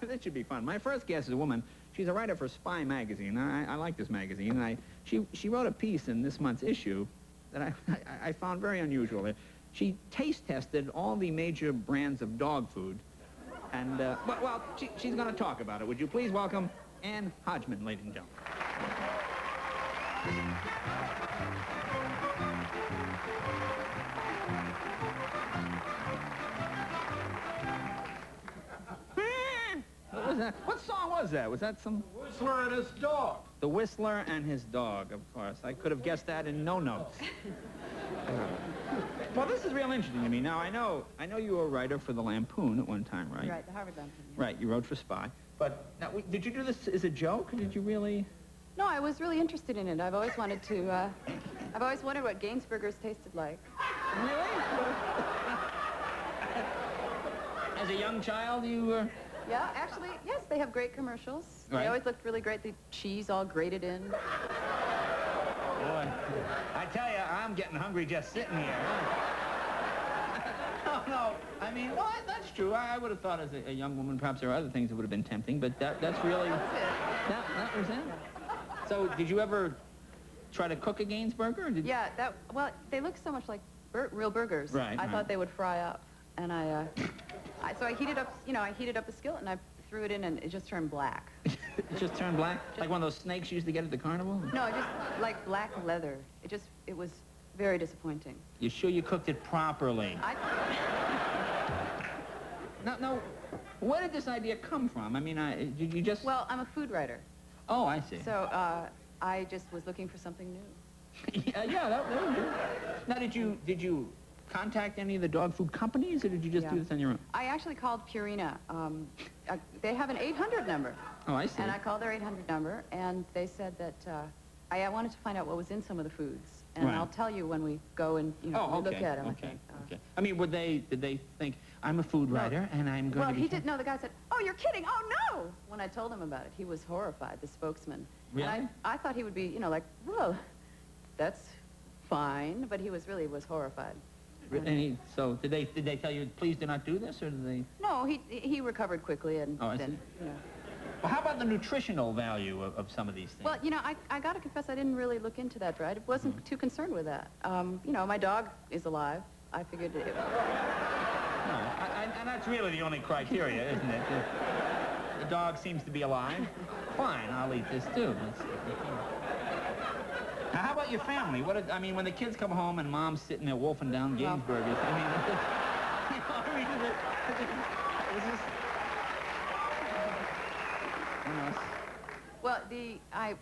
this should be fun. My first guest is a woman. She's a writer for Spy magazine. I like this magazine. And she wrote a piece in this month's issue that I found very unusual. She taste tested all the major brands of dog food. And, well, she's going to talk about it. Would you please welcome Ann Hodgman, ladies and gentlemen. What was that? What song was that? Was that some... Whistler and his dog. The Whistler and his dog, of course. I could have guessed that in no notes. Well, this is real interesting to me. Now, I know you were a writer for the Lampoon at one time, right? Right, the Harvard Lampoon. Yeah. Right, you wrote for Spy. But now, did you do this as a joke, or did you really... No, I was really interested in it. I've always wanted to, I've always wondered what Gainsburgers tasted like. Really? As a young child, you were... Yeah, actually, yes, they have great commercials. Right. They always looked really great. The cheese all grated in. Boy, I tell you, I'm getting hungry just sitting here. No, I mean, well, that's true. I would have thought as a young woman, perhaps there are other things that would have been tempting, but that's really... That was it. That was it? So, did you ever try to cook a Gainsburger? Or did Yeah, well, they look so much like real burgers. Right, I thought they would fry up. And so I heated up, I heated up the skillet and I threw it in and it just turned black. It just turned black? Like one of those snakes you used to get at the carnival? No, just like black leather. It was very disappointing. You sure you cooked it properly? No, where did this idea come from? I mean, did you just... Well, I'm a food writer. Oh, I see. So I just was looking for something new. yeah, that was good. Now, did you contact any of the dog food companies, or did you just do this on your own? I actually called Purina. They have an 800 number. Oh, I see. And I called their 800 number, and they said that I wanted to find out what was in some of the foods. And I'll tell you when we go and look at them. Okay. I mean, did they think, I'm a food writer, and I'm going to be... Well, he didn't know. The guy said, oh, you're kidding. Oh, no. When I told him about it, he was horrified, the spokesman. Really? And I thought he would be, like, well, that's fine. But he was horrified. And so did they tell you, please do not do this, or did they... No, he recovered quickly, and then, Well, how about the nutritional value of some of these things? Well, I got to confess, I didn't really look into that, right? I wasn't too concerned with that. My dog is alive. I figured it... No, and that's really the only criteria, isn't it? The dog seems to be alive. Fine, I'll eat this too. Now, how about your family? I mean, when the kids come home and mom's sitting there wolfing down Gainsburgers, I mean, Well, I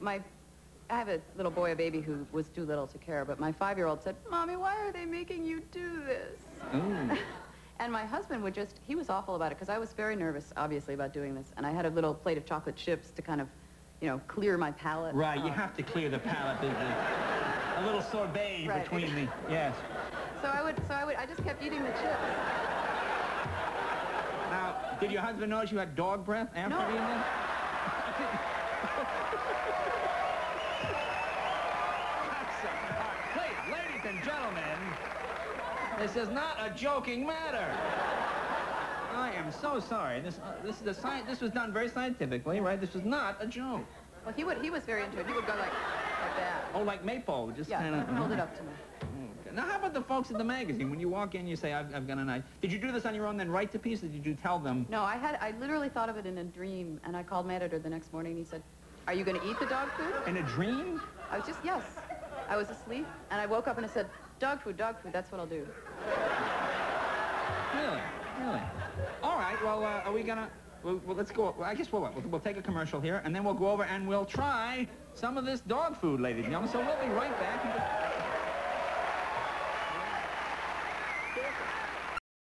have a little boy, a baby, who was too little to care, but my 5-year-old said, Mommy, why are they making you do this? Ooh. And my husband he was awful about it, because I was very nervous, obviously, about doing this. And I had a little plate of chocolate chips to kind of, clear my palate. Right, you have to clear the palate. A little sorbet between the... Yes. So I just kept eating the chips. Now, did your husband notice you had dog breath after eating them? Please, ladies and gentlemen, this is not a joking matter. I am so sorry. This was done very scientifically, right? This was not a joke. Well, he was very into it. He would go like that. Oh, like Maypole, just kind of... hold it up to me. Okay. Now, how about the folks at the magazine? When you walk in, you say, I've got an idea. Did you do this on your own, then write the piece, or did you tell them? No, I literally thought of it in a dream, and I called my editor the next morning, and he said, are you going to eat the dog food? In a dream? Yes. I was asleep, and I woke up and I said, dog food, that's what I'll do. Really? All right, well, are we going to... Well, let's go. Well, I guess we'll take a commercial here, and then we'll go over and we'll try some of this dog food, ladies and gentlemen. So we'll be right back.